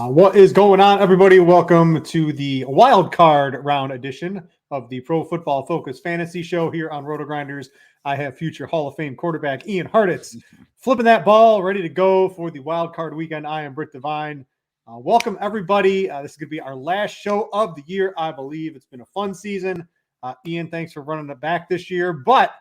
What is going on, everybody? Welcome to the wild card round edition of the Pro Football Focus Fantasy Show here on RotoGrinders. I have future Hall of Fame quarterback Ian Hartitz flipping that ball, ready to go for the wild card weekend. I am Brit Devine. Welcome, everybody. This is going to be our last show of the year, I believe. It's been a fun season. Ian, thanks for running it back this year, but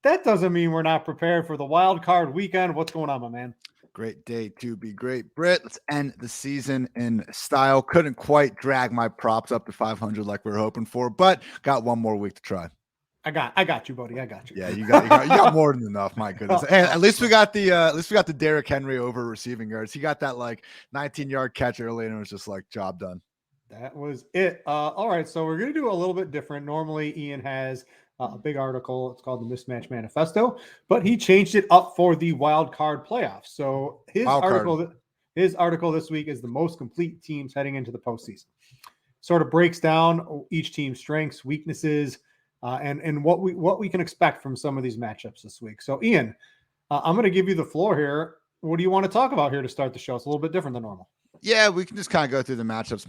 that doesn't mean we're not prepared for the wild card weekend. What's going on, my man? Great day to be great, Britt. Let's end the season in style. Couldn't quite drag my props up to 500 like we were hoping for, but got one more week to try. I got you, buddy. I got you. Yeah, you got more than enough. My goodness. Hey, at least we got the Derrick Henry over receiving yards. He got that like 19-yard catch early, and it was just like job done. That was it. All right, so we're gonna do a little bit different. Normally, Ian has a big article. It's called the Mismatch Manifesto, but he changed it up for the wild card playoffs. So his article this week is the most complete teams heading into the postseason. Sort of breaks down each team's strengths, weaknesses, and what we can expect from some of these matchups this week. So Ian, I'm going to give you the floor here. What do you want to talk about here to start the show? It's a little bit different than normal. Yeah, we can just kind of go through the matchups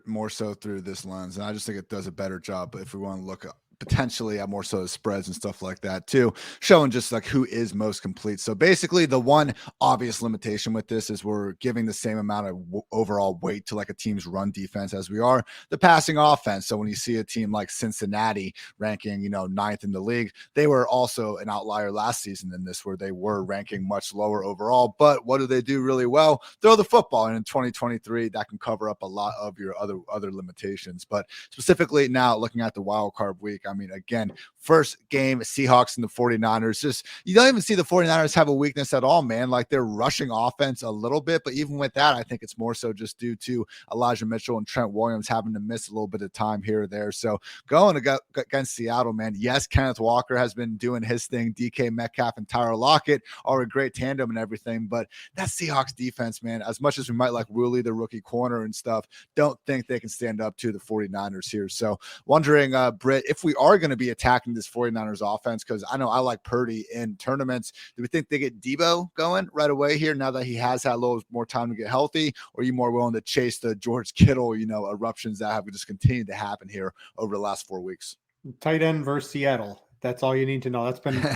more so through this lens, and I just think it does a better job. But if we want to look up potentially at more so spreads and stuff like that too, showing just like who is most complete. So basically the one obvious limitation with this is we're giving the same amount of overall weight to like a team's run defense as we are the passing offense. So when you see a team like Cincinnati ranking, ninth in the league, they were also an outlier last season in this, where they were ranking much lower overall. But what do they do really well? Throw the football. And in 2023, that can cover up a lot of your other limitations. But specifically now looking at the wild card week, I mean, again, first game, Seahawks and the 49ers, just you don't even see the 49ers have a weakness at all, man. Like they're rushing offense a little bit, but even with that, I think it's more so just due to Elijah Mitchell and Trent Williams having to miss a little bit of time here or there. So going against Seattle, man, yes, Kenneth Walker has been doing his thing. DK Metcalf and Tyler Lockett are a great tandem and everything, but that Seahawks defense, man, as much as we might like Woolley, the rookie corner and stuff, don't think they can stand up to the 49ers here. So wondering, Britt, if we are going to be attacking this 49ers offense, because I know I like Purdy in tournaments, do we think they get Debo going right away here now that he has had a little more time to get healthy? Or are you more willing to chase the George Kittle, eruptions that have just continued to happen here over the last 4 weeks? Tight end versus Seattle. That's all you need to know.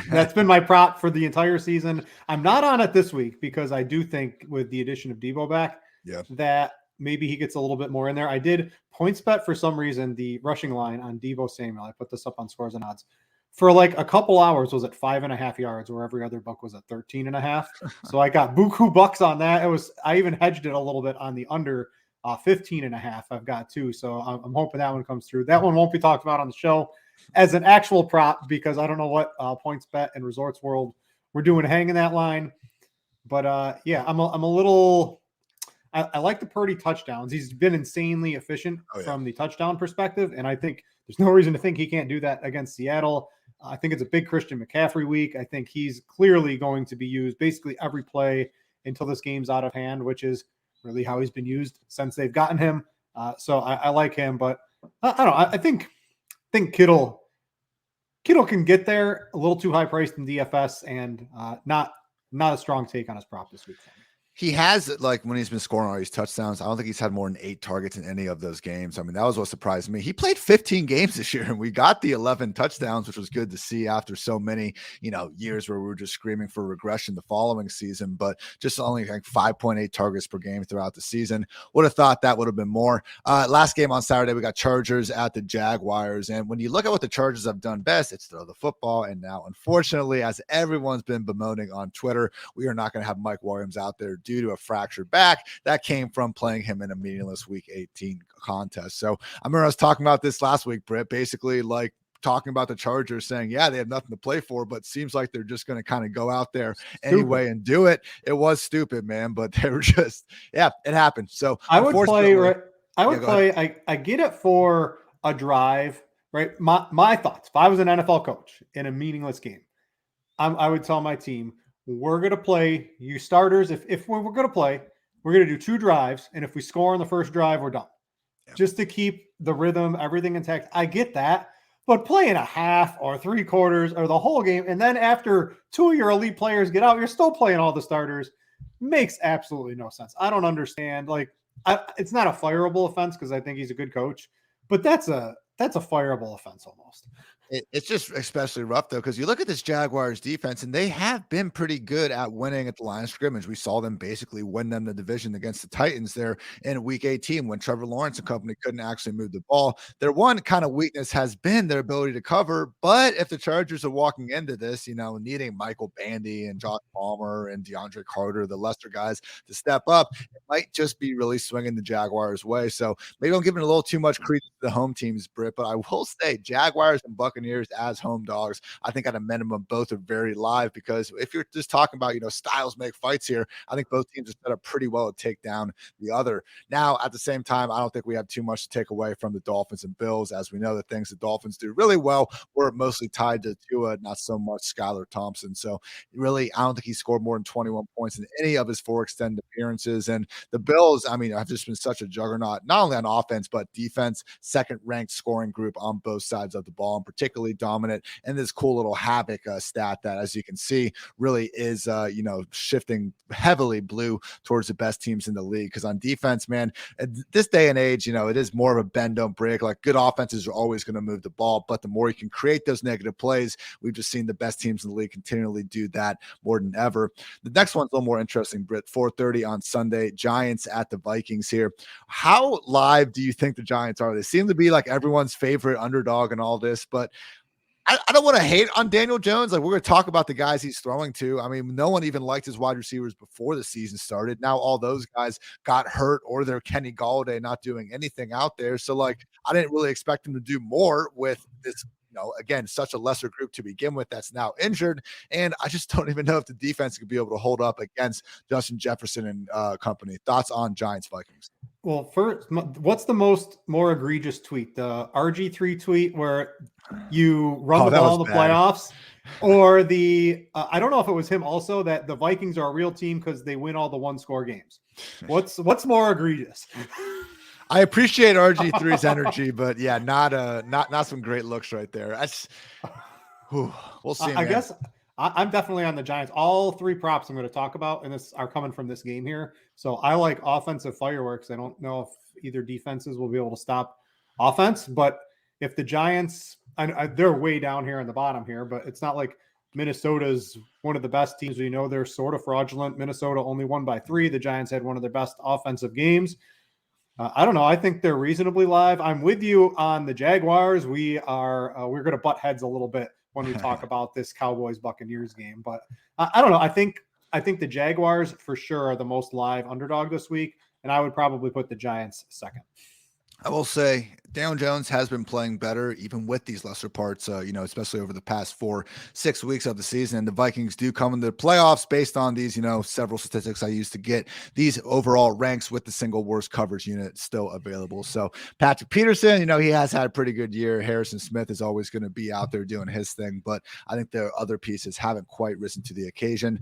That's been my prop for the entire season. I'm not on it this week because I do think with the addition of Debo back, that maybe he gets a little bit more in there. I did points bet for some reason, the rushing line on Debo Samuel. I put this up on Scores and Odds for like a couple hours was at 5.5 yards, where every other book was at 13.5. So I got buku bucks on that. I even hedged it a little bit on the under 15.5. I've got too. So I'm hoping that one comes through. That one won't be talked about on the show as an actual prop because I don't know what points bet and Resorts World we're doing hanging that line. But yeah, I'm a little. I like the Purdy touchdowns. He's been insanely efficient from the touchdown perspective, and I think there's no reason to think he can't do that against Seattle. I think it's a big Christian McCaffrey week. I think he's clearly going to be used basically every play until this game's out of hand, which is really how he's been used since they've gotten him. So I like him, but I don't know. I think Kittle can get there a little too high priced in DFS and not a strong take on his prop this week. He has, like, when he's been scoring all these touchdowns, I don't think he's had more than 8 targets in any of those games. I mean, that was what surprised me. He played 15 games this year, and we got the 11 touchdowns, which was good to see after so many, years where we were just screaming for regression the following season, but just only like 5.8 targets per game throughout the season. Would have thought that would have been more. Last game on Saturday, we got Chargers at the Jaguars, and when you look at what the Chargers have done best, it's throw the football, and now, unfortunately, as everyone's been bemoaning on Twitter, we are not going to have Mike Williams out there due to a fractured back that came from playing him in a meaningless week 18 contest. So I remember I was talking about this last week, Britt, basically like talking about the Chargers saying, yeah, they have nothing to play for, but seems like they're just going to kind of go out there anyway and do it. It was stupid, man, but they were just, it happened. So I would play, I get it for a drive, right? My thoughts, if I was an NFL coach in a meaningless game, I would tell my team, we're going to play you starters. If we're going to play, we're going to do 2 drives. And if we score on the first drive, we're done. Just to keep the rhythm, everything intact. I get that. But playing a half or 3/4 or the whole game, and then after 2 of your elite players get out, you're still playing all the starters, makes absolutely no sense. I don't understand. Like, it's not a fireable offense because I think he's a good coach, but that's a fireable offense almost. It's just especially rough, though, because you look at this Jaguars defense, and they have been pretty good at winning at the line of scrimmage. We saw them basically win them the division against the Titans there in Week 18 when Trevor Lawrence and company couldn't actually move the ball. Their one kind of weakness has been their ability to cover, but if the Chargers are walking into this, needing Michael Bandy and Josh Palmer and DeAndre Carter, the lesser guys, to step up, it might just be really swinging the Jaguars' way. So maybe I'm giving a little too much credence to the home teams, Britt, but I will say Jaguars and Buccaneers as home dogs, I think at a minimum both are very live, because if you're just talking about styles make fights here, I think both teams are set up pretty well to take down the other. Now at the same time, I don't think we have too much to take away from the Dolphins and Bills, as we know the things the Dolphins do really well were mostly tied to Tua, not so much Skylar Thompson. So really, I don't think he scored more than 21 points in any of his 4 extended appearances. And the Bills, I mean, have just been such a juggernaut, not only on offense but defense, second ranked scoring group on both sides of the ball, and particularly dominant. And this cool little havoc stat that, as you can see, really is shifting heavily blue towards the best teams in the league. Because on defense, man, at this day and age, it is more of a bend don't break. Like, good offenses are always going to move the ball, but the more you can create those negative plays, we've just seen the best teams in the league continually do that more than ever. The next one's a little more interesting, Britt. 4:30 on Sunday, Giants at the Vikings here. How live do you think the Giants are? They seem to be like everyone's favorite underdog and all this, but I don't want to hate on Daniel Jones. Like, we're going to talk about the guys he's throwing to. I mean, no one even liked his wide receivers before the season started. Now all those guys got hurt, or they're Kenny Galladay not doing anything out there. So, like, I didn't really expect him to do more with this, again, such a lesser group to begin with that's now injured. And I just don't even know if the defense could be able to hold up against Justin Jefferson and company. Thoughts on Giants Vikings? Well, first, what's the more egregious tweet? The RG3 tweet where you run the ball in the playoffs, or the I don't know if it was him also, that the Vikings are a real team because they win all the 1-score games. What's more egregious? I appreciate RG3's energy, but yeah, not some great looks right there. We'll see. I guess I'm definitely on the Giants. All 3 props I'm going to talk about and this are coming from this game here. So I like offensive fireworks. I don't know if either defenses will be able to stop offense, but if the Giants, they're way down here in the bottom here, but it's not like Minnesota's one of the best teams. We know they're sort of fraudulent. Minnesota only won by 3. The Giants had one of their best offensive games. I don't know. I think they're reasonably live. I'm with you on the Jaguars. We're going to butt heads a little bit when we talk about this Cowboys Buccaneers game, but I don't know. I think the Jaguars for sure are the most live underdog this week, and I would probably put the Giants second. I will say Daniel Jones has been playing better, even with these lesser parts, especially over the past 4-6 weeks of the season. And the Vikings do come into the playoffs based on these, several statistics I used to get these overall ranks with the single worst coverage unit still available. So Patrick Peterson, he has had a pretty good year. Harrison Smith is always going to be out there doing his thing, but I think their other pieces haven't quite risen to the occasion.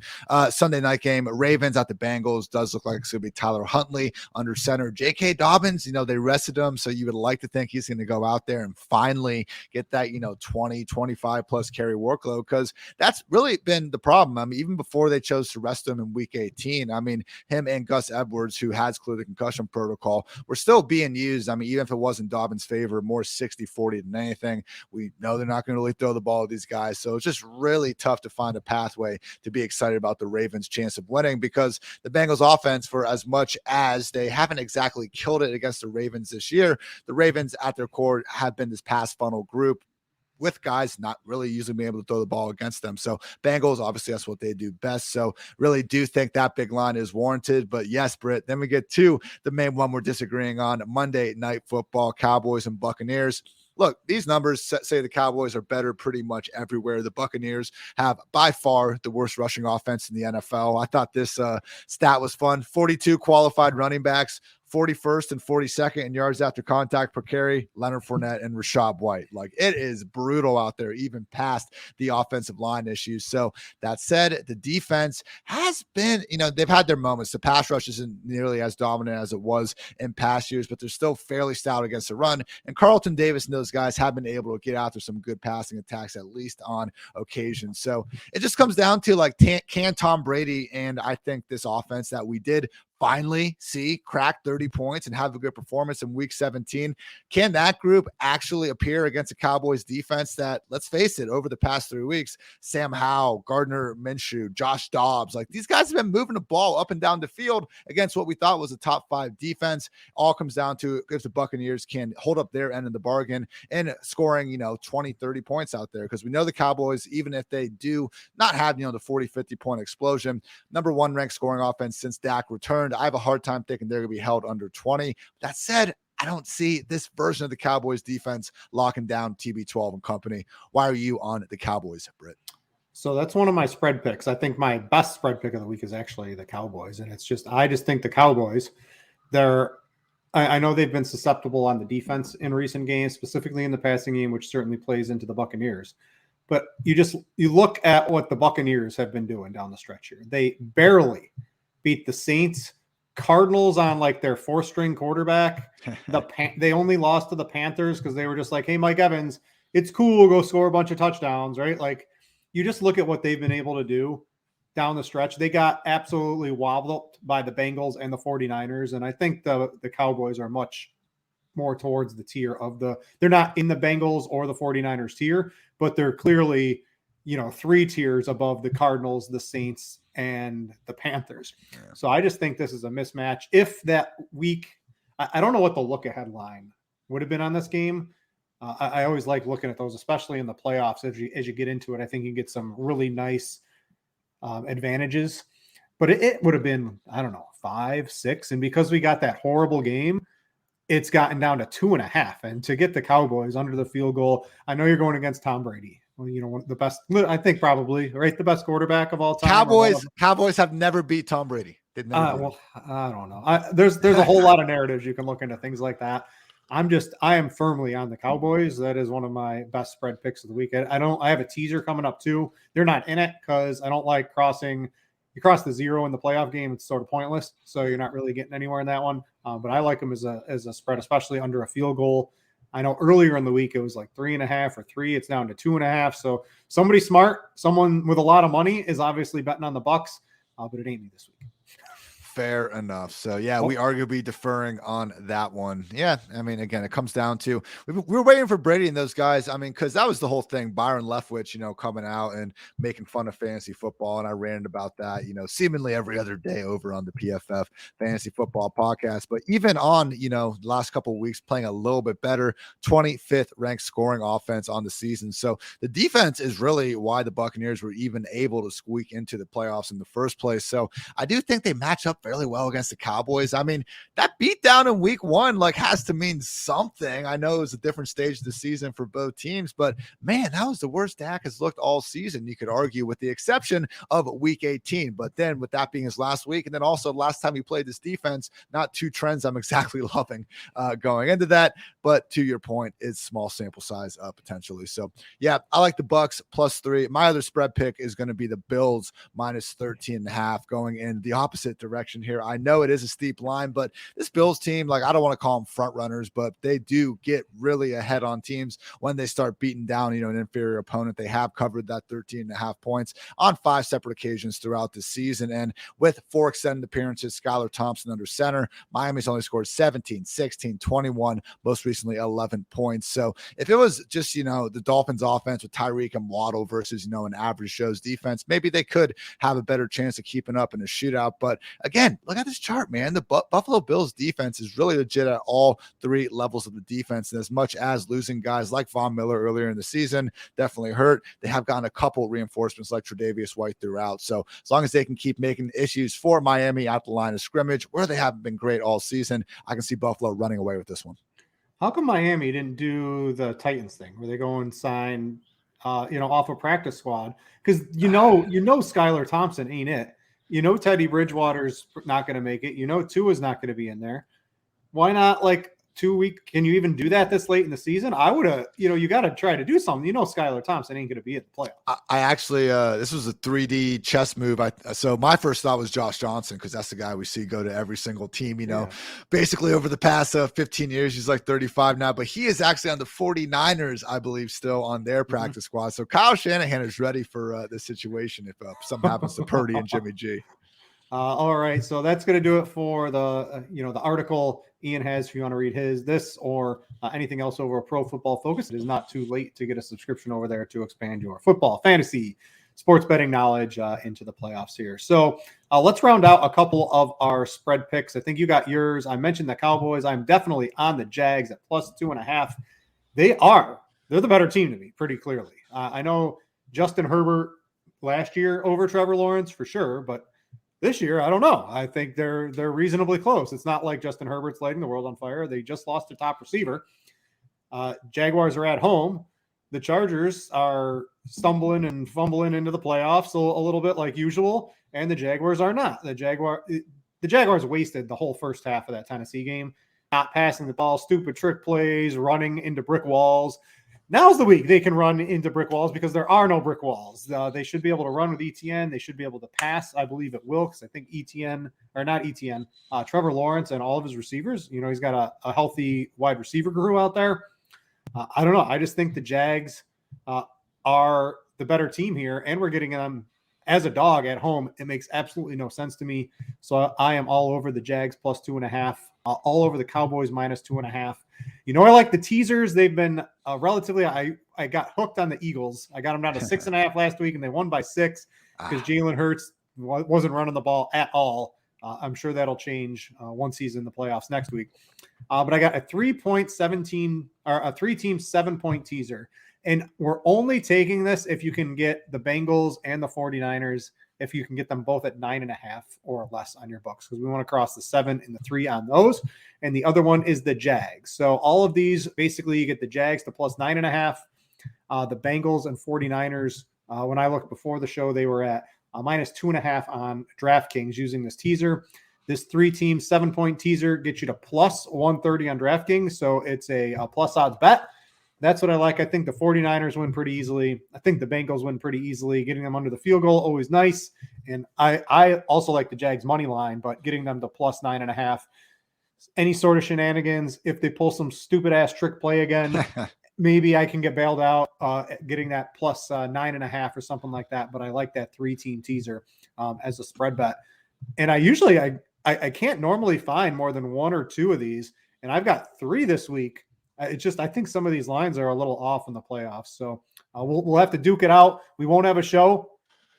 Sunday night game, Ravens at the Bengals, does look like it's going to be Tyler Huntley under center. J.K. Dobbins, they rested him, so you would like to think he's going to go out there and finally get that 20, 25 plus carry workload, because that's really been the problem. I mean, even before they chose to rest him in week 18, I mean, him and Gus Edwards, who has cleared the concussion protocol, were still being used. I mean, even if it wasn't Dobbins' favor, more 60-40 than anything. We know they're not going to really throw the ball at these guys, so it's just really tough to find a pathway to be excited about the Ravens' chance of winning, because the Bengals offense, for as much as they haven't exactly killed it against the Ravens this year, the Ravens at their core have been this pass funnel group with guys not really usually being able to throw the ball against them. So Bengals, obviously that's what they do best. So really do think that big line is warranted. But yes, Britt, then we get to the main one we're disagreeing on, Monday Night Football, Cowboys and Buccaneers. Look, these numbers say the Cowboys are better pretty much everywhere. The Buccaneers have by far the worst rushing offense in the NFL. I thought this stat was fun. 42 qualified running backs, 41st and 42nd in yards after contact per carry, Leonard Fournette and Rachaad White. Like, it is brutal out there, even past the offensive line issues. So that said, the defense has been, they've had their moments. The pass rush isn't nearly as dominant as it was in past years, but they're still fairly stout against the run. And Carlton Davis and those guys have been able to get after some good passing attacks, at least on occasion. So it just comes down to, like, can Tom Brady and I think this offense that we did finally see crack 30 points and have a good performance in week 17. Can that group actually appear against a Cowboys defense that, let's face it, over the past 3 weeks, Sam Howell, Gardner Minshew, Josh Dobbs, like these guys have been moving the ball up and down the field against what we thought was a top 5 defense. All comes down to if the Buccaneers can hold up their end of the bargain and scoring, 20, 30 points out there. Because we know the Cowboys, even if they do not have, the 40, 50 point explosion, number 1 ranked scoring offense since Dak returned. I have a hard time thinking they're going to be held under 20. That said, I don't see this version of the Cowboys defense locking down TB12 and company. Why are you on the Cowboys, Britt? So that's one of my spread picks. I think my best spread pick of the week is actually the Cowboys. And I just think the Cowboys, I know they've been susceptible on the defense in recent games, specifically in the passing game, which certainly plays into the Buccaneers. But you look at what the Buccaneers have been doing down the stretch here. They barely beat the Saints, Cardinals on like their 4-string quarterback. They only lost to the Panthers because they were just like, hey, Mike Evans, it's cool, go score a bunch of touchdowns, right? Like, you just look at what they've been able to do down the stretch. They got absolutely wobbled by the Bengals and the 49ers. And I think the Cowboys are much more towards the tier of they're not in the Bengals or the 49ers tier, but they're clearly, 3 tiers above the Cardinals, the Saints, and the Panthers. Yeah. So I just think this is a mismatch. If that week, I don't know what the look ahead line would have been on this game. I always like looking at those, especially in the playoffs. As you get into it, I think you get some really nice advantages. But it would have been, 5, 6. And because we got that horrible game, it's gotten down to 2.5. And to get the Cowboys under the field goal, I know you're going against Tom Brady. Well, one of the best, I think probably, right? The best quarterback of all time. Cowboys have never beat Tom Brady. Well, I don't know. There's a whole lot of narratives you can look into things like that. I am firmly on the Cowboys. That is one of my best spread picks of the week. I have a teaser coming up too. They're not in it because I don't like crossing. You cross the 0 in the playoff game, it's sort of pointless. So you're not really getting anywhere in that one. But I like them as a spread, especially under a field goal. I know earlier in the week it was like 3.5 or 3. It's down to 2.5. So somebody smart, someone with a lot of money is obviously betting on the Bucks, but it ain't me this week. Fair enough. So yeah, we arguably deferring on that one. Yeah. I mean, again, it comes down to, we're waiting for Brady and those guys. I mean, cause that was the whole thing. Byron Leftwich, coming out and making fun of fantasy football. And I ranted about that, seemingly every other day over on the PFF Fantasy Football Podcast. But even on, the last couple of weeks playing a little bit better, 25th ranked scoring offense on the season. So the defense is really why the Buccaneers were even able to squeak into the playoffs in the first place. So I do think they match up fairly well against the Cowboys. I mean, that beat down in week 1 has to mean something. I know it was a different stage of the season for both teams, but man, that was the worst Dak has looked all season, you could argue, with the exception of week 18. But then with that being his last week, and then also last time he played this defense, not 2 trends I'm exactly loving going into that. But to your point, it's small sample size potentially. So yeah, I like the Bucks +3. My other spread pick is going to be the Bills -13.5, going in the opposite direction here. I know it is a steep line, but this Bills team, I don't want to call them front runners, but they do get really ahead on teams when they start beating down, an inferior opponent. They have covered that 13.5 points on 5 separate occasions throughout the season. And with 4 extended appearances, Skylar Thompson under center, Miami's only scored 17, 16, 21, most recently 11 points. So if it was just, the Dolphins offense with Tyreek and Waddle versus, an average Joe's defense, maybe they could have a better chance of keeping up in a shootout. But again, look at this chart, man. The Buffalo Bills defense is really legit at all 3 levels of the defense. And as much as losing guys like Von Miller earlier in the season definitely hurt, they have gotten a couple reinforcements like Tre'Davious White throughout. So as long as they can keep making issues for Miami at the line of scrimmage, where they haven't been great all season, I can see Buffalo running away with this one. How come Miami didn't do the Titans thing where they go and sign, off a practice squad? Because Skylar Thompson ain't it. Teddy Bridgewater's not going to make it. Tua's not going to be in there. Why not 2 week? Can you even do that this late in the season? I would have, you got to try to do something. Skylar Thompson ain't going to be at the playoffs. I actually, this was a 3D chess move. So my first thought was Josh Johnson, because that's the guy we see go to every single team, basically over the past 15 years. He's 35 now, but he is actually on the 49ers, I believe, still on their practice squad. So Kyle Shanahan is ready for this situation if something happens to Purdy and Jimmy G. All right, so that's going to do it for the the article Ian has. If you want to read this or anything else over Pro Football Focus, it is not too late to get a subscription over there to expand your football, fantasy, sports betting knowledge into the playoffs here. So let's round out a couple of our spread picks. I think you got yours. I mentioned the Cowboys. I'm definitely on the Jags at +2.5. They're the better team to me, pretty clearly. I know Justin Herbert last year over Trevor Lawrence for sure, but this year, I don't know. I think they're reasonably close. It's not like Justin Herbert's lighting the world on fire. They just lost their top receiver. Jaguars are at home. The Chargers are stumbling and fumbling into the playoffs a little bit like usual, and the Jaguars are not. The Jaguars wasted the whole first half of that Tennessee game, not passing the ball, stupid trick plays, running into brick walls. Now's the week they can run into brick walls because there are no brick walls. They should be able to run with ETN. They should be able to pass, I believe, at Wilkes. I think Trevor Lawrence and all of his receivers, he's got a healthy wide receiver crew out there. I don't know. I just think the Jags are the better team here, and we're getting them as a dog at home. It makes absolutely no sense to me. So I am all over the Jags +2.5, all over the Cowboys -2.5. I like the teasers. They've been relatively, I got hooked on the Eagles. I got them down to 6.5 last week, and they won by 6 because Jalen Hurts wasn't running the ball at all. I'm sure that'll change once he's in the playoffs next week. But I got a 3-team 7-point teaser. And we're only taking this if you can get the Bengals and the 49ers, if you can get them both at 9.5 or less on your books, because we want to cross the 7 and the 3 on those. And the other one is the Jags. So all of these, basically, you get the Jags to +9.5, the Bengals and 49ers. When I looked before the show, they were at -2.5 on DraftKings using this teaser. This 3-team 7-point teaser gets you to +130 on DraftKings. So it's a plus odds bet. That's what I like. I think the 49ers win pretty easily. I think the Bengals win pretty easily. Getting them under the field goal, always nice. And I also like the Jags money line, but getting them to +9.5. Any sort of shenanigans, if they pull some stupid ass trick play again, maybe I can get bailed out getting that +9.5 or something like that. But I like that 3-team teaser as a spread bet. And I can't normally find more than 1 or 2 of these. And I've got 3 this week. It's just, I think some of these lines are a little off in the playoffs. So we'll have to duke it out. We won't have a show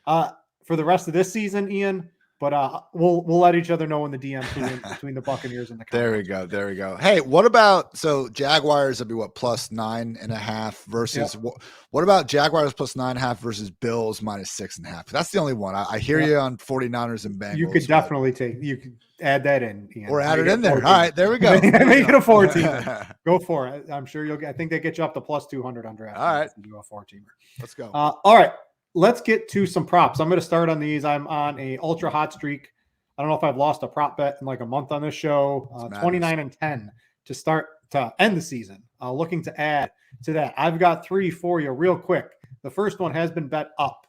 for the rest of this season, Ian, but we'll let each other know in the DM between the Buccaneers and the Cowboys. There we go. Hey, what about, so Jaguars would be what, +9.5 versus what about Jaguars +9.5 versus Bills -6.5? That's the only one. I hear you on 49ers and Bengals. You could definitely you could add that in, Ian. Or add it in there. All right, there we go. Make it a 4-teamer. Go for it. I'm sure I think they get you up to +200 on draft. All right. Do a 4-teamer. Let's go. All right. Let's get to some props. I'm going to start on these. I'm on a ultra hot streak. I don't know if I've lost a prop bet in like a month on this show. 29-10 to end the season. Looking to add to that. I've got 3 for you real quick. The first one has been bet up.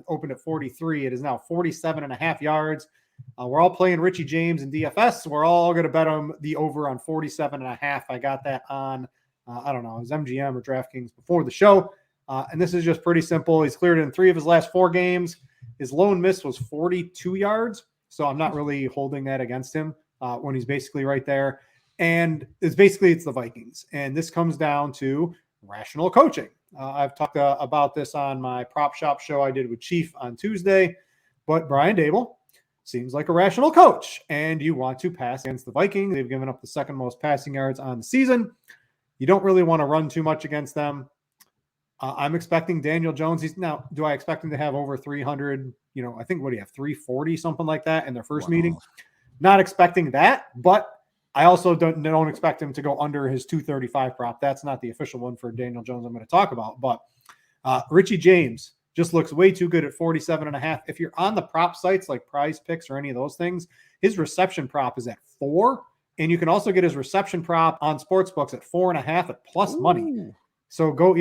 Opened at 43. It is now 47.5 yards. We're all playing Richie James and DFS. We're all going to bet on the over on 47.5. I got that on, I don't know, it was MGM or DraftKings before the show. And this is just pretty simple. He's cleared in 3 of his last 4 games. His lone miss was 42 yards. So I'm not really holding that against him when he's basically right there. And it's the Vikings. And this comes down to rational coaching. I've talked about this on my prop shop show I did with Chief on Tuesday. But Brian Dable seems like a rational coach. And you want to pass against the Vikings. They've given up the 2nd most passing yards on the season. You don't really want to run too much against them. I'm expecting Daniel Jones. Do I expect him to have over 300? I think, what do you have, 340, something like that in their first meeting? Not expecting that, but I also don't expect him to go under his 235 prop. That's not the official one for Daniel Jones I'm going to talk about. But Richie James just looks way too good at 47.5. If you're on the prop sites like Prize Picks or any of those things, his reception prop is at 4. And you can also get his reception prop on sportsbooks at 4.5 at plus money. So go,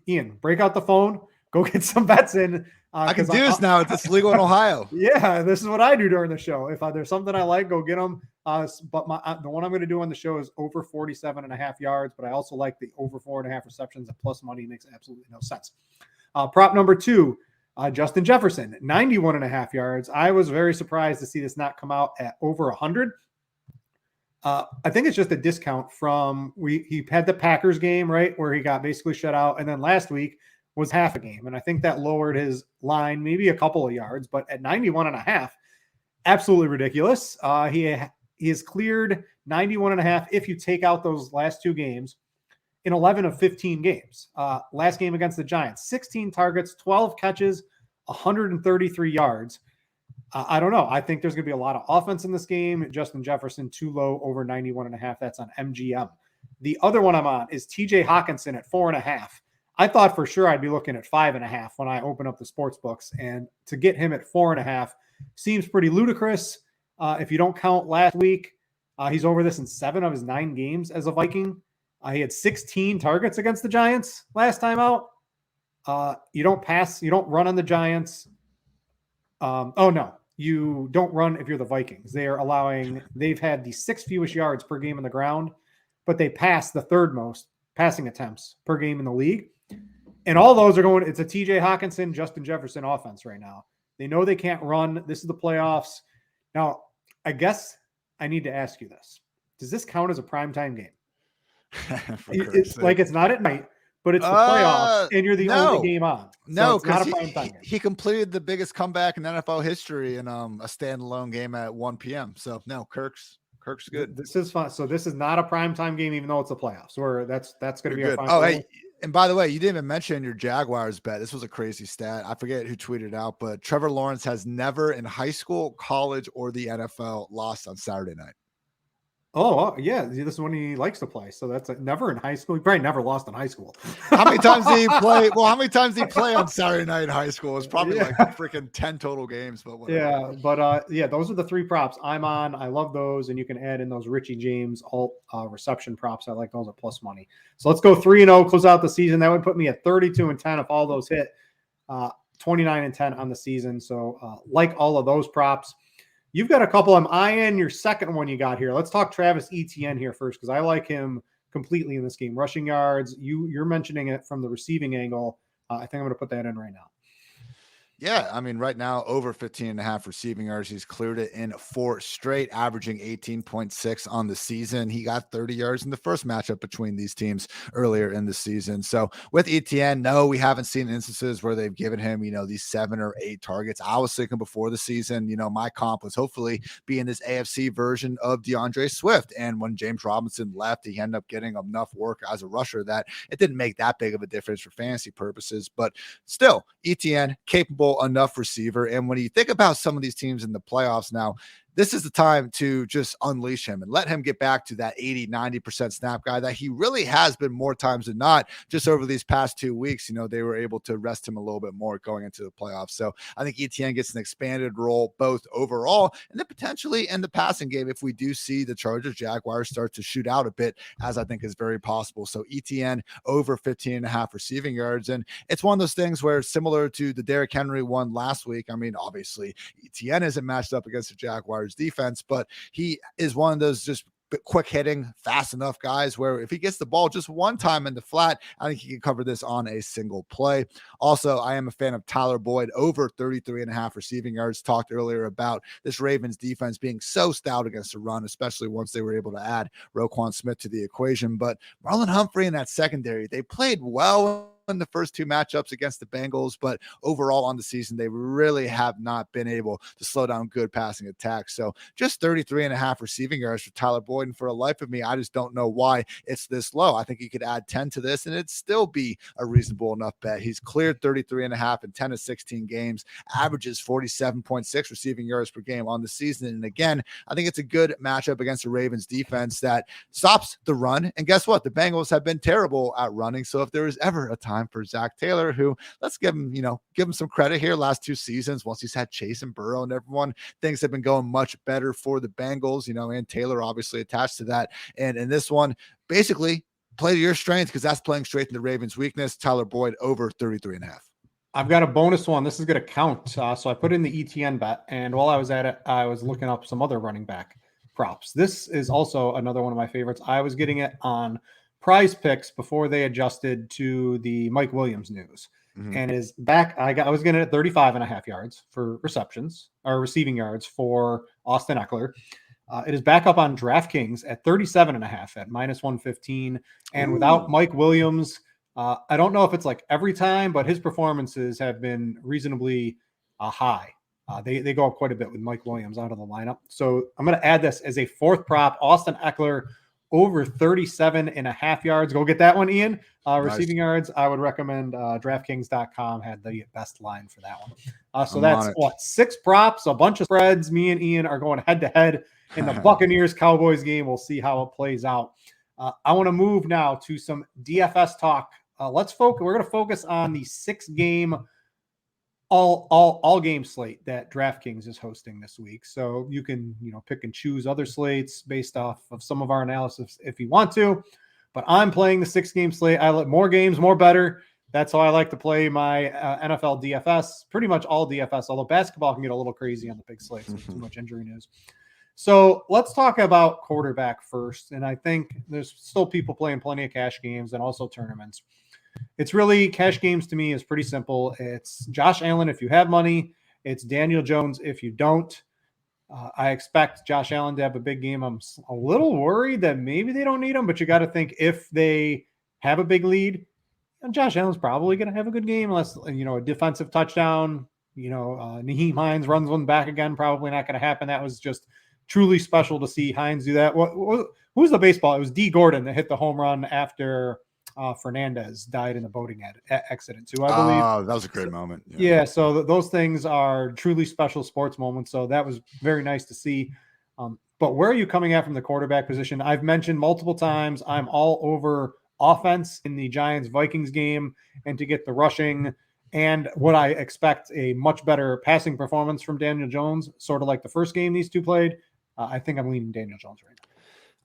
Ian, break out the phone, go get some bets in. I can do this now. It's legal in Ohio. Yeah, this is what I do during the show. If there's something I like, go get them. But the one I'm going to do on the show is over 47.5 yards, but I also like the over 4.5 receptions at plus money. Makes absolutely no sense. Prop number 2, Justin Jefferson, 91.5 yards. I was very surprised to see this not come out at over 100. I think it's just a discount from he had the Packers game, right, where he got basically shut out. And then last week was half a game. And I think that lowered his line maybe a couple of yards, but at 91.5, absolutely ridiculous. He has cleared 91.5 if you take out those last two games in 11 of 15 games. Last game against the Giants, 16 targets, 12 catches, 133 yards. I don't know. I think there's going to be a lot of offense in this game. Justin Jefferson, too low, over 91.5. That's on MGM. The other one I'm on is TJ Hawkinson at 4.5. I thought for sure I'd be looking at 5.5 when I open up the sports books. And to get him at 4.5 seems pretty ludicrous. If you don't count last week, he's over this in 7 of his 9 games as a Viking. He had 16 targets against the Giants last time out. You don't pass. You don't run on the Giants. You don't run if you're the Vikings. They've had the 6th fewest yards per game on the ground, but they pass the 3rd most passing attempts per game in the league. And all those are it's a TJ Hawkinson, Justin Jefferson offense right now. They know they can't run. This is the playoffs. Now, I guess I need to ask you this. Does this count as a primetime game? It's like it's not at night, but it's the playoffs, and you're the only game on. No, because he completed the biggest comeback in NFL history in a standalone game at 1 p.m. So no, Kirk's good. This is fun. So this is not a primetime game, even though it's a playoffs. Where that's going to be good. Hey, and by the way, you didn't even mention your Jaguars bet. This was a crazy stat. I forget who tweeted it out, but Trevor Lawrence has never in high school, college, or the NFL lost on Saturday night. Oh, yeah. This is when he likes to play. So that's never in high school. He probably never lost in high school. How many times did he play? Well, how many times did he play on Saturday night in high school? It's probably like freaking 10 total games. But whatever. Those are the 3 props I'm on. I love those. And you can add in those Richie James alt reception props. I like those at plus money. So let's go 3-0, close out the season. That would put me at 32-10 if all those hit. 29-10 on the season. So like all of those props. You've got a couple. I'm eyeing your second one you got here. Let's talk Travis Etienne here first, because I like him completely in this game. Rushing yards, you're mentioning it from the receiving angle. I think I'm going to put that in right now. Yeah, I mean, right now, over 15.5 receiving yards. He's cleared it in 4 straight, averaging 18.6 on the season. He got 30 yards in the first matchup between these teams earlier in the season. So with Etienne, no, we haven't seen instances where they've given him, these 7 or 8 targets. I was thinking before the season, my comp was hopefully being this AFC version of DeAndre Swift. And when James Robinson left, he ended up getting enough work as a rusher that it didn't make that big of a difference for fantasy purposes. But still, Etienne, capable enough receiver. And when you think about some of these teams in the playoffs now, this is the time to just unleash him and let him get back to that 80-90% snap guy that he really has been more times than not. Just over these past 2 weeks, they were able to rest him a little bit more going into the playoffs. So I think Etienne gets an expanded role both overall and then potentially in the passing game if we do see the Chargers Jaguars start to shoot out a bit, as I think is very possible. So Etienne over 15.5 receiving yards. And it's one of those things where, similar to the Derrick Henry one last week, I mean, obviously Etienne isn't matched up against the Jaguars defense, but he is one of those just quick hitting, fast enough guys where if he gets the ball just one time in the flat, I think he can cover this on a single play. Also, I am a fan of Tyler Boyd over 33.5 receiving yards. Talked earlier about this Ravens defense being so stout against the run, especially once they were able to add Roquan Smith to the equation. But Marlon Humphrey in that secondary, they played well in the first 2 matchups against the Bengals, but overall on the season, they really have not been able to slow down good passing attacks. So just 33.5 receiving yards for Tyler Boyd. And for a life of me, I just don't know why it's this low. I think you could add 10 to this and it'd still be a reasonable enough bet. He's cleared 33.5 in 10 of 16 games, averages 47.6 receiving yards per game on the season. And again, I think it's a good matchup against the Ravens defense that stops the run. And guess what? The Bengals have been terrible at running. So if there is ever a time for Zach Taylor, who, let's give him some credit here, last 2 seasons, once he's had Chase and Burrow and everyone, things have been going much better for the Bengals, and Taylor obviously attached to that. And in this one, basically play to your strength, because that's playing straight in the Ravens' weakness. Tyler Boyd over 33.5. I've got a bonus one. This is going to count. So I put in the ETN bet, and while I was at it, I was looking up some other running back props. This is also another one of my favorites. I was getting it on Prize Picks before they adjusted to the Mike Williams news. and is back. I was getting it at 35.5 yards for receptions or receiving yards for Austin Eckler. It is back up on DraftKings at 37.5 at -115. And without Mike Williams, I don't know if it's like every time, but his performances have been reasonably high. They go up quite a bit with Mike Williams out of the lineup. So I'm going to add this as a fourth prop. Austin Eckler over 37.5 yards. Go get that one, Ian. Nice. Receiving yards, I would recommend DraftKings.com had the best line for that one. So that's what, 6 props, a bunch of spreads. Me and Ian are going head to head in the Buccaneers-Cowboys game. We'll see how it plays out. I want to move now to some DFS talk. Let's focus. We're going to focus on the 6-game all game slate that DraftKings is hosting this week. So you can, pick and choose other slates based off of some of our analysis if you want to. But I'm playing the 6-game slate. I like more games, more better. That's how I like to play my NFL DFS. Pretty much all DFS, although basketball can get a little crazy on the big slates with too much injury news. So let's talk about quarterback first. And I think there's still people playing plenty of cash games and also tournaments. It's really cash games to me is pretty simple. It's Josh Allen if you have money. It's Daniel Jones if you don't. I expect Josh Allen to have a big game. I'm a little worried that maybe they don't need him, but you got to think if they have a big lead, Josh Allen's probably going to have a good game unless, a defensive touchdown, Nyheim Hines runs one back again. Probably not going to happen. That was just truly special to see Hines do that. Who was the baseball? It was D. Gordon that hit the home run after Fernandez died in a boating accident too, I believe. Oh, that was a great moment. Yeah, so those things are truly special sports moments. So that was very nice to see. But where are you coming at from the quarterback position? I've mentioned multiple times I'm all over offense in the Giants-Vikings game and to get the rushing and what I expect a much better passing performance from Daniel Jones, sort of like the first game these two played. I think I'm leaning Daniel Jones right now.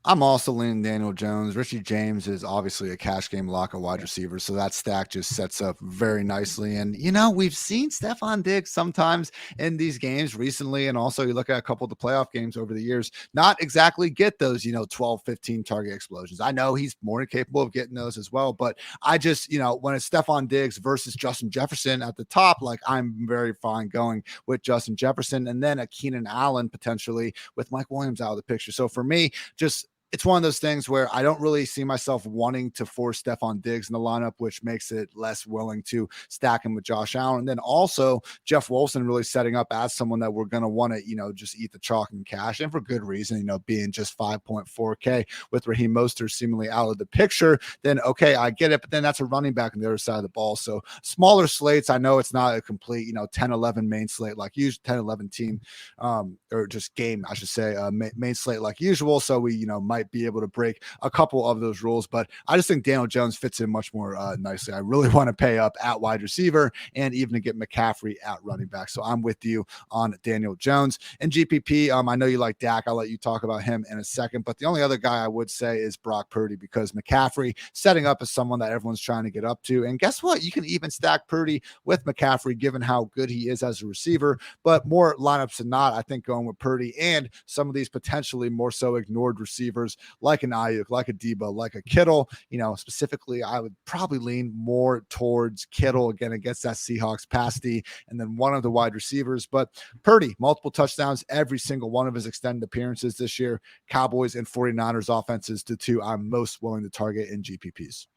I'm also leaning Daniel Jones. Richie James is obviously a cash game lock at wide receiver, so that stack just sets up very nicely. And, we've seen Stephon Diggs sometimes in these games recently, and also you look at a couple of the playoff games over the years, not exactly get those, 12, 15 target explosions. I know he's more than capable of getting those as well, but I just, when it's Stephon Diggs versus Justin Jefferson at the top, I'm very fine going with Justin Jefferson and then a Keenan Allen potentially with Mike Williams out of the picture. So for me, it's one of those things where I don't really see myself wanting to force Stephon Diggs in the lineup, which makes it less willing to stack him with Josh Allen. And then also Jeff Wilson really setting up as someone that we're going to want to, just eat the chalk and cash, and for good reason, being just 5.4K with Raheem Mostert seemingly out of the picture, then okay, I get it. But then that's a running back on the other side of the ball. So smaller slates, I know it's not a complete, 10-11 main slate like usual, 10-11 team or just game, I should say, main slate like usual. So we, might be able to break a couple of those rules, but I just think Daniel Jones fits in much more nicely. I really want to pay up at wide receiver and even to get McCaffrey at running back. So I'm with you on Daniel Jones and GPP. I know you like Dak. I'll let you talk about him in a second, but the only other guy I would say is Brock Purdy, because McCaffrey setting up as someone that everyone's trying to get up to. And guess what? You can even stack Purdy with McCaffrey given how good he is as a receiver, but more lineups than not, I think going with Purdy and some of these potentially more so ignored receivers like an Ayuk, like a Debo, like a Kittle. Specifically, I would probably lean more towards Kittle again against that Seahawks pass D, and then one of the wide receivers. But Purdy, multiple touchdowns every single one of his extended appearances this year. Cowboys and 49ers offenses, the two I'm most willing to target in GPPs.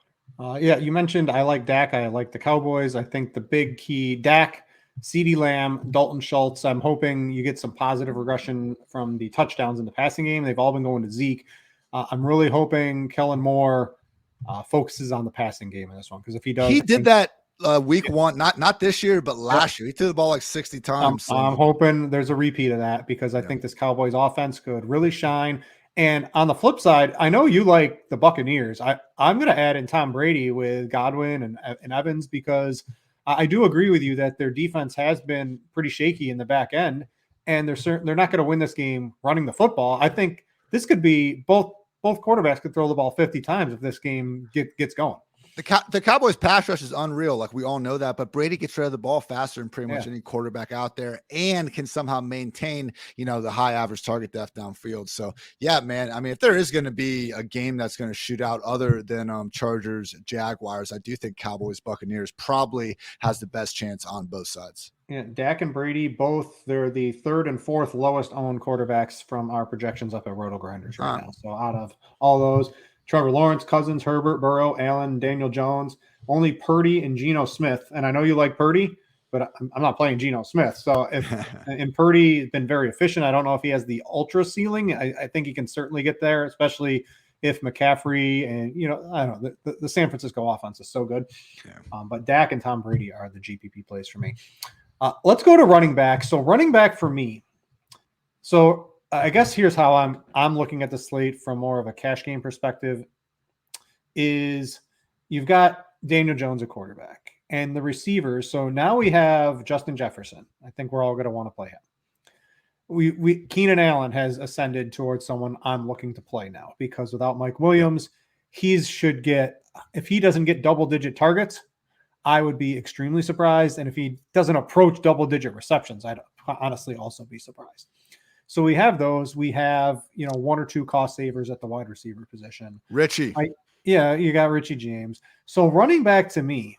You mentioned I like Dak. I like the Cowboys. I think the big key, Dak, CeeDee Lamb, Dalton Schultz. I'm hoping you get some positive regression from the touchdowns in the passing game. They've all been going to Zeke. I'm really hoping Kellen Moore focuses on the passing game in this one, because if he does, he did that week one, not this year, but last year. He threw the ball like 60 times. I'm hoping there's a repeat of that, because I think this Cowboys offense could really shine. And on the flip side, I know you like the Buccaneers. I'm going to add in Tom Brady with Godwin and Evans, because I do agree with you that their defense has been pretty shaky in the back end, and they're not going to win this game running the football. I think this could be both quarterbacks could throw the ball 50 times if this game gets going. The Cowboys pass rush is unreal. Like we all know that, but Brady gets rid of the ball faster than pretty much any quarterback out there and can somehow maintain, the high average target depth downfield. So yeah, man, I mean, if there is going to be a game that's going to shoot out other than Chargers, Jaguars, I do think Cowboys, Buccaneers probably has the best chance on both sides. Yeah, Dak and Brady, both, they're the third and fourth lowest owned quarterbacks from our projections up at RotoGrinders right now. So out of all those, Trevor Lawrence, Cousins, Herbert, Burrow, Allen, Daniel Jones, only Purdy and Geno Smith. And I know you like Purdy, but I'm not playing Geno Smith. So and Purdy has been very efficient. I don't know if he has the ultra ceiling. I think he can certainly get there, especially if McCaffrey and, I don't know, the San Francisco offense is so good. Yeah. But Dak and Tom Brady are the GPP plays for me. Let's go to running back. So running back for me. So I guess here's how I'm looking at the slate from more of a cash game perspective is you've got Daniel Jones, a quarterback, and the receivers. So now we have Justin Jefferson. I think we're all going to want to play him. Keenan Allen has ascended towards someone I'm looking to play now because without Mike Williams, should get, if he doesn't get double-digit targets, I would be extremely surprised. And if he doesn't approach double-digit receptions, I'd honestly also be surprised. So we have those. We have, one or two cost savers at the wide receiver position. Richie. You got Richie James. So running back to me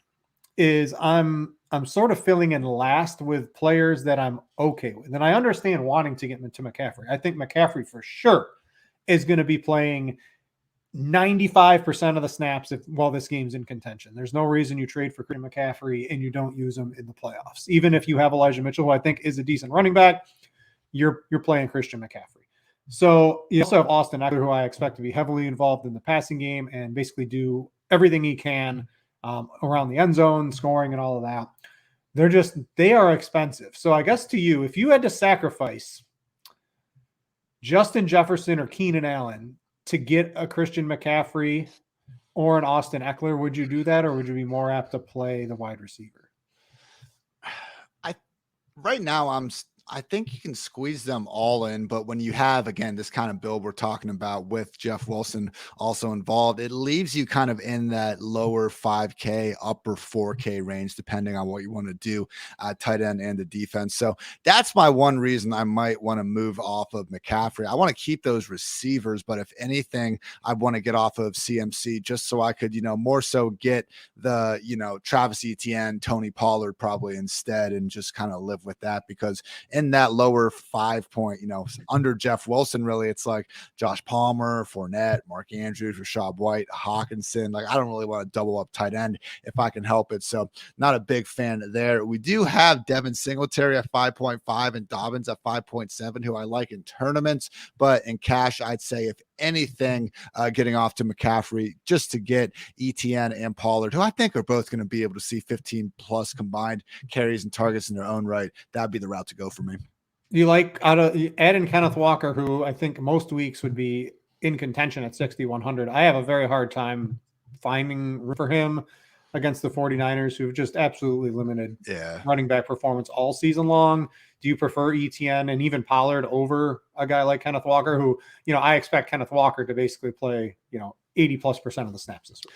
is I'm sort of filling in last with players that I'm okay with. And I understand wanting to get into McCaffrey. I think McCaffrey for sure is going to be playing 95% of the snaps while this game's in contention. There's no reason you trade for Christian McCaffrey and you don't use him in the playoffs. Even if you have Elijah Mitchell, who I think is a decent running back, you're playing Christian McCaffrey. So you also have Austin Eckler, who I expect to be heavily involved in the passing game and basically do everything he can around the end zone, scoring and all of that. They are expensive. So I guess to you, if you had to sacrifice Justin Jefferson or Keenan Allen to get a Christian McCaffrey or an Austin Eckler, would you do that, or would you be more apt to play the wide receiver? Right now, I think you can squeeze them all in, but when you have, again, this kind of build we're talking about with Jeff Wilson also involved, it leaves you kind of in that lower 5K, upper 4K range, depending on what you want to do, tight end and the defense. So that's my one reason I might want to move off of McCaffrey. I want to keep those receivers, but if anything, I want to get off of CMC just so I could, more so get the, Travis Etienne, Tony Pollard probably instead, and just kind of live with that, because in that lower 5 point, under Jeff Wilson, really, it's like Josh Palmer, Fournette, Mark Andrews, Rashad White, Hawkinson. Like, I don't really want to double up tight end if I can help it. So not a big fan there. We do have Devin Singletary at 5.5 and Dobbins at 5.7, who I like in tournaments, but in cash, I'd say if anything, getting off to McCaffrey just to get Etienne and Pollard, who I think are both going to be able to see 15 plus combined carries and targets in their own right. That'd be the route to go for me. You like add in Kenneth Walker, who I think most weeks would be in contention at 6,100. I have a very hard time finding for him against the 49ers, who've just absolutely limited running back performance all season long. Do you prefer Etienne and even Pollard over a guy like Kenneth Walker, who, I expect Kenneth Walker to basically play, 80+% of the snaps this week?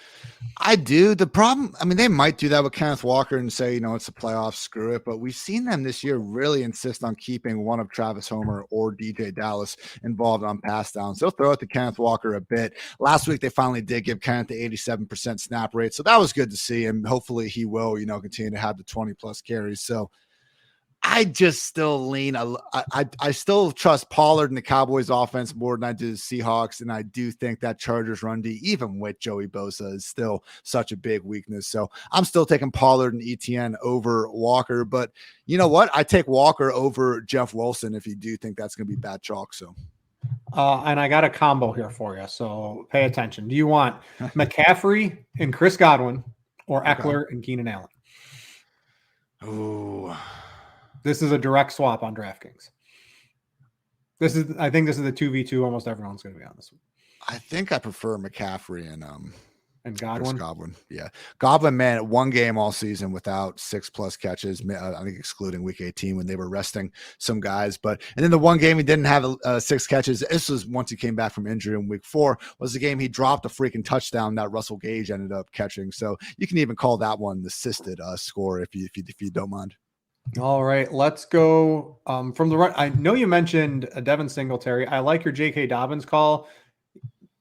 I do. The problem, they might do that with Kenneth Walker and say, it's a playoff, screw it. But we've seen them this year really insist on keeping one of Travis Homer or DJ Dallas involved on pass downs. They'll throw it to Kenneth Walker a bit. Last week, they finally did give Kenneth the 87% snap rate. So that was good to see. And hopefully he will, continue to have the 20+ carries. So I just still lean. I still trust Pollard and the Cowboys offense more than I do the Seahawks. And I do think that Chargers run D, even with Joey Bosa, is still such a big weakness. So I'm still taking Pollard and Etienne over Walker. But you know what? I take Walker over Jeff Wilson if you do think that's going to be bad chalk. So. And I got a combo here for you. So pay attention. Do you want McCaffrey and Chris Godwin or Eckler and Keenan Allen? Ooh. This is a direct swap on DraftKings. I think this is the 2v2 almost everyone's going to be on this one. I think I prefer McCaffrey And Chris Godwin. Yeah. Godwin, man, one game all season without 6+ catches. I think excluding week 18 when they were resting some guys. And then the one game he didn't have 6 catches. This was once he came back from injury in week 4, was the game he dropped a freaking touchdown that Russell Gage ended up catching. So you can even call that one the assisted score if you don't mind. All right, let's go from the run. I know you mentioned Devin Singletary. I like your J.K. Dobbins call.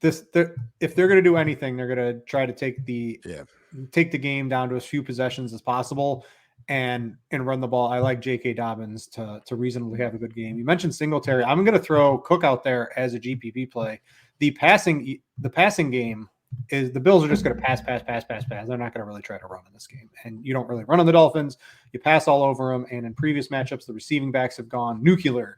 If they're going to do anything, they're going to try to take the game down to as few possessions as possible and run the ball. I like J.K. Dobbins to reasonably have a good game. You mentioned Singletary. I'm going to throw Cook out there as a GPP play. The passing game is the Bills are just going to pass. They're not going to really try to run in this game. And you don't really run on the Dolphins. You pass all over them. And in previous matchups, the receiving backs have gone nuclear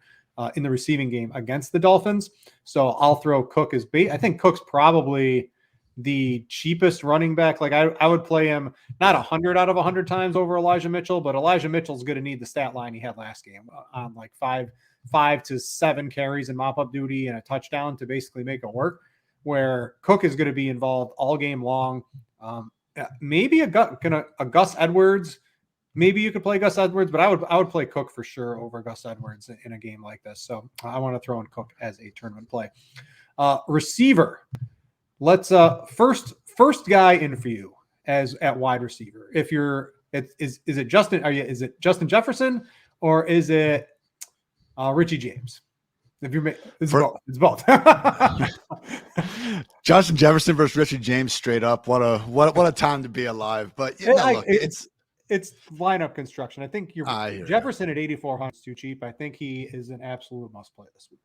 in the receiving game against the Dolphins. So I'll throw Cook as bait. I think Cook's probably the cheapest running back. Like I would play him not 100 out of 100 times over Elijah Mitchell, but Elijah Mitchell's going to need the stat line he had last game on like 5 to 7 carries and mop up duty and a touchdown to basically make it work, where Cook is going to be involved all game long. Maybe a Gus Edwards. Maybe you could play Gus Edwards, but I would play Cook for sure over Gus Edwards in a game like this. So I want to throw in Cook as a tournament play. Receiver. Let's first guy in for you at wide receiver. If is it Justin Jefferson or is it Richie James? It's both. Justin Jefferson versus Richie James straight up. What a time to be alive. But it's lineup construction. I think Jefferson at 8,400 is too cheap. I think he is an absolute must play this week.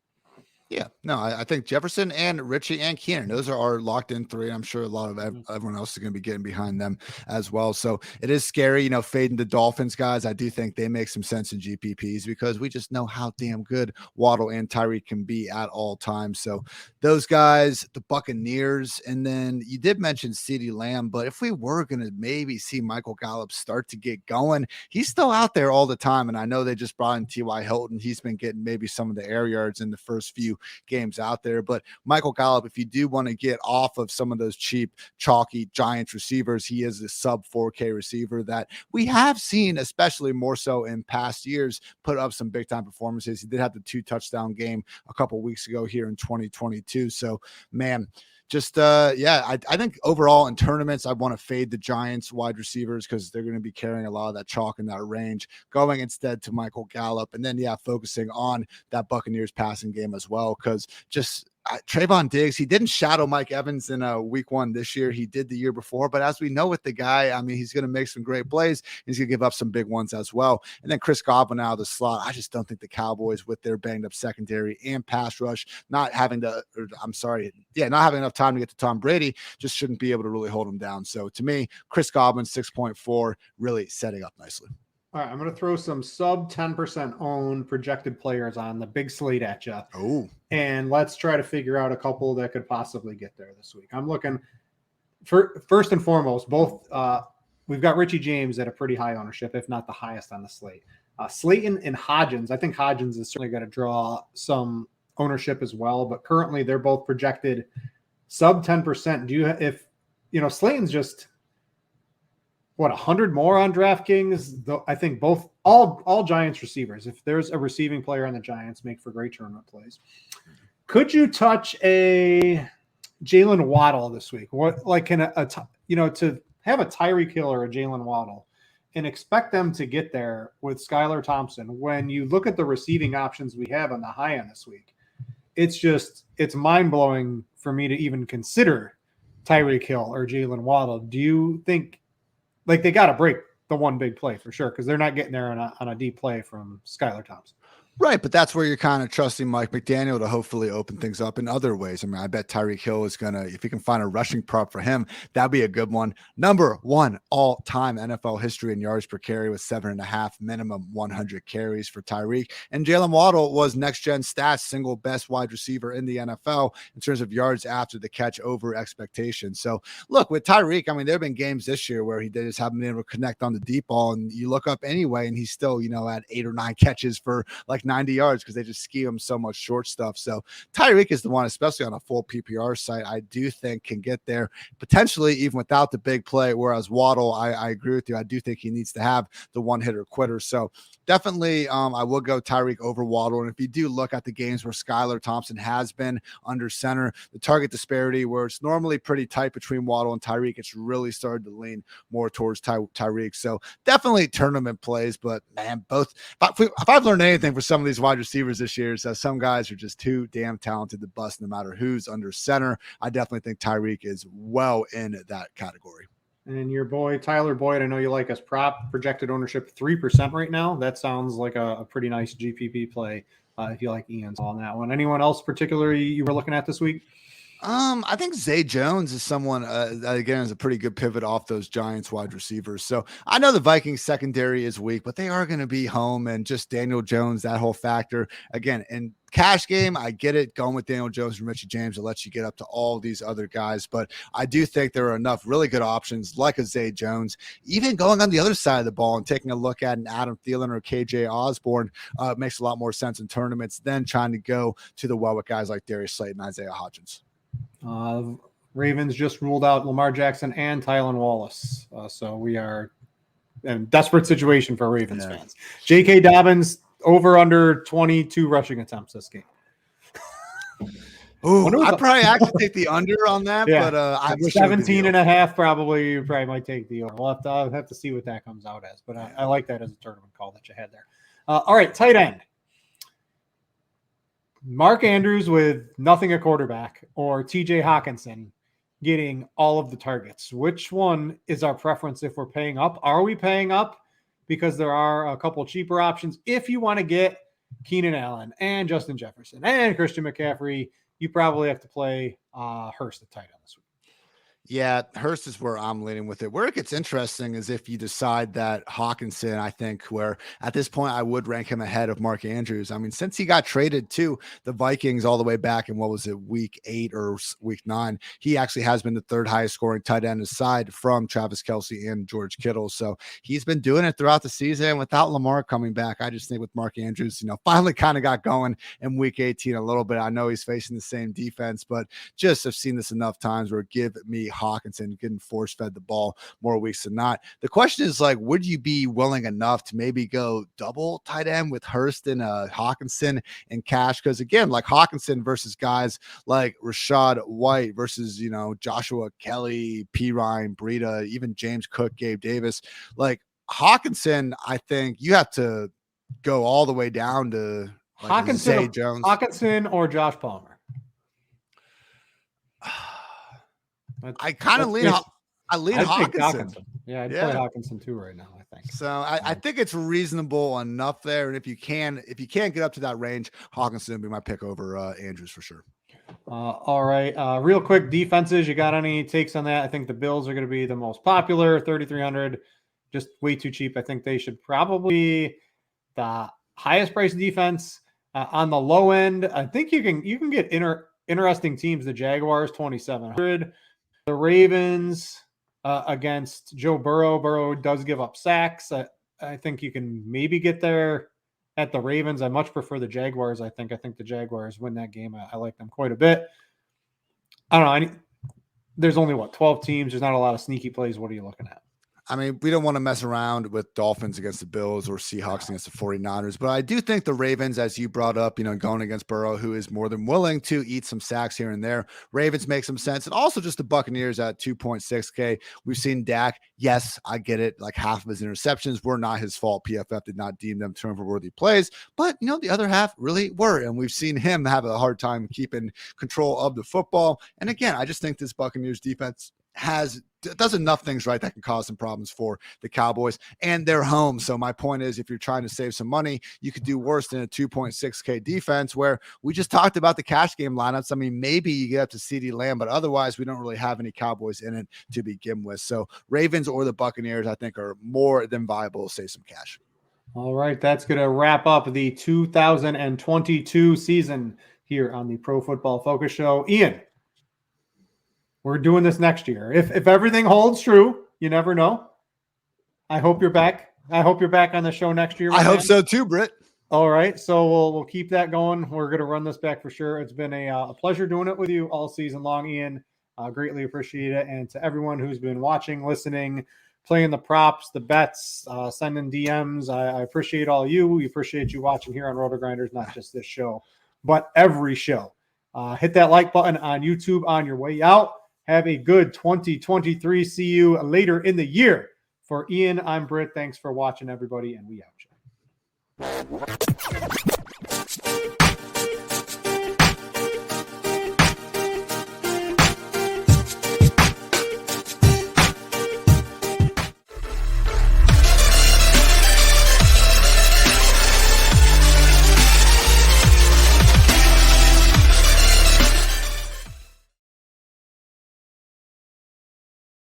Yeah, no, I think Jefferson and Richie and Keenan, those are our locked in 3. I'm sure a lot of everyone else is going to be getting behind them as well. So it is scary, fading the Dolphins guys. I do think they make some sense in GPPs because we just know how damn good Waddle and Tyreek can be at all times. So those guys, the Buccaneers, and then you did mention CeeDee Lamb, but if we were going to maybe see Michael Gallup start to get going, he's still out there all the time. And I know they just brought in T.Y. Hilton. He's been getting maybe some of the air yards in the first few games out there. But Michael Gallup, if you do want to get off of some of those cheap, chalky Giants receivers, he is a sub 4K receiver that we have seen, especially more so in past years, put up some big time performances. He did have the 2 touchdown game a couple weeks ago here in 2022. So, man, just I think overall in tournaments, I want to fade the Giants wide receivers because they're going to be carrying a lot of that chalk in that range, going instead to Michael Gallup, and then focusing on that Buccaneers passing game as well, because just Trayvon Diggs, he didn't shadow Mike Evans in week 1 this year. He did the year before, but as we know with the guy, I mean, he's going to make some great plays. He's going to give up some big ones as well. And then Chris Godwin out of the slot. I just don't think the Cowboys, with their banged up secondary and pass rush, not having enough time to get to Tom Brady, just shouldn't be able to really hold him down. So to me, Chris Godwin 6.4 really setting up nicely. All right, I'm going to throw some sub 10% owned projected players on the big slate at you. Oh. And let's try to figure out a couple that could possibly get there this week. I'm looking for, first and foremost, both we've got Richie James at a pretty high ownership, if not the highest on the slate. Slayton and Hodgins. I think Hodgins is certainly going to draw some ownership as well, but currently they're both projected sub 10%. Slayton's just 100 more on DraftKings, though. I think all Giants receivers, if there's a receiving player on the Giants, make for great tournament plays. Could you touch a Jalen Waddle this week? What, like, to have a Tyreek Hill or a Jalen Waddle and expect them to get there with Skylar Thompson when you look at the receiving options we have on the high end this week? It's mind-blowing for me to even consider Tyreek Hill or Jalen Waddle. Do you think they got to break the one big play for sure, because they're not getting there on a deep play from Skylar Thompson? Right, but that's where you're kind of trusting Mike McDaniel to hopefully open things up in other ways. I mean, I bet Tyreek Hill is going to, if you can find a rushing prop for him, that'd be a good one. Number 1 all-time NFL history in yards per carry with 7.5 minimum 100 carries for Tyreek. And Jalen Waddle was next-gen stats, single best wide receiver in the NFL in terms of yards after the catch over expectation. So, look, with Tyreek, I mean, there have been games this year where he just haven't been able to connect on the deep ball, and you look up anyway, and he's still, at 8 or 9 catches for like like 90 yards because they just scheme him so much short stuff. So Tyreek is the one, especially on a full PPR site, I do think can get there potentially even without the big play. Whereas Waddle, I agree with you. I do think he needs to have the one hitter quitter. So definitely I will go Tyreek over Waddle. And if you do look at the games where Skylar Thompson has been under center, the target disparity where it's normally pretty tight between Waddle and Tyreek, it's really started to lean more towards Tyreek. So definitely tournament plays, but man, both, if I've learned anything for some of these wide receivers this year, is that some guys are just too damn talented to bust no matter who's under center. I definitely think Tyreek is well in that category. And your boy, Tyler Boyd, I know you like us prop, projected ownership 3% right now. That sounds like a pretty nice GPP play if you like Ian's on that one. Anyone else particularly you were looking at this week? I think Zay Jones is someone that again is a pretty good pivot off those Giants wide receivers. So I know the Vikings secondary is weak, but they are going to be home, and just Daniel Jones, that whole factor again. And cash game, I get it, going with Daniel Jones and Richie James to let you get up to all these other guys, but I do think there are enough really good options like a Zay Jones, even going on the other side of the ball and taking a look at an Adam Thielen or KJ Osborne makes a lot more sense in tournaments than trying to go to the well with guys like Darius Slayton and Isaiah Hodgins. Ravens just ruled out Lamar Jackson and Tylan Wallace. So we are in a desperate situation for Ravens fans. J.K. Dobbins over under 22 rushing attempts this game. Ooh, I'd probably actually take the under on that, but I wish 17 and a half probably you probably might take the over. I'll have to see what that comes out as, but I like that as a tournament call that you had there. All right, tight end. Mark Andrews with nothing at quarterback or TJ Hawkinson getting all of the targets. Which one is our preference if we're paying up? Are we paying up? Because there are a couple cheaper options. If you want to get Keenan Allen and Justin Jefferson and Christian McCaffrey, you probably have to play Hurst at tight end this week. Yeah, Hurst is where I'm leaning with it. Where it gets interesting is if you decide that Hawkinson, I think, where at this point I would rank him ahead of Mark Andrews. I mean, since he got traded to the Vikings all the way back in, what was it, week 8 or week 9, he actually has been the third highest scoring tight end aside from Travis Kelce and George Kittle. So he's been doing it throughout the season without Lamar coming back. I just think with Mark Andrews, finally kind of got going in week 18 a little bit. I know he's facing the same defense, but just I've seen this enough times where give me Hawkinson getting force fed the ball more weeks than not. The question is, like, would you be willing enough to maybe go double tight end with Hurst and Hawkinson and cash? Because again, like Hawkinson versus guys like Rashad White versus, Joshua Kelly, Ryan, Breida, even James Cook, Gabe Davis, like Hawkinson, I think you have to go all the way down to like Zay Jones. Hawkinson or Josh Palmer. I kind of lean Hawkinson. Yeah, I'd play Hawkinson too right now, I think. So I think it's reasonable enough there. And if you can't get up to that range, Hawkinson would be my pick over Andrews for sure. All right. Real quick, defenses. You got any takes on that? I think the Bills are going to be the most popular, 3,300, just way too cheap. I think they should probably be the highest price defense. On the low end, I think you can get interesting teams. The Jaguars, 2,700. The Ravens against Joe Burrow. Burrow does give up sacks. I think you can maybe get there at the Ravens. I much prefer the Jaguars. I think the Jaguars win that game. I like them quite a bit. I don't know. There's only 12 teams. There's not a lot of sneaky plays. What are you looking at? I mean, we don't want to mess around with Dolphins against the Bills or Seahawks against the 49ers, but I do think the Ravens, as you brought up, going against Burrow, who is more than willing to eat some sacks here and there. Ravens make some sense. And also just the Buccaneers at 2.6K. We've seen Dak. Yes, I get it. Like half of his interceptions were not his fault. PFF did not deem them turnover-worthy plays, but the other half really were. And we've seen him have a hard time keeping control of the football. And again, I just think this Buccaneers defense does enough things right that can cause some problems for the Cowboys, and they're home. So my point is, if you're trying to save some money, you could do worse than a 2.6K defense where we just talked about the cash game lineups. I mean, maybe you get up to CeeDee Lamb, but otherwise we don't really have any Cowboys in it to begin with. So Ravens or the Buccaneers, I think, are more than viable to save some cash. All right. That's going to wrap up the 2022 season here on the Pro Football Focus Show. Ian, we're doing this next year. If everything holds true, you never know. I hope you're back. I hope you're back on the show next year. I hope so too, Britt. All right, so we'll keep that going. We're going to run this back for sure. It's been a pleasure doing it with you all season long, Ian. Greatly appreciate it. And to everyone who's been watching, listening, playing the props, the bets, sending DMs, I appreciate all you. We appreciate you watching here on RotoGrinders, not just this show, but every show. Hit that like button on YouTube on your way out. Have a good 2023. See you later in the year. For Ian, I'm Britt. Thanks for watching, everybody, and we out.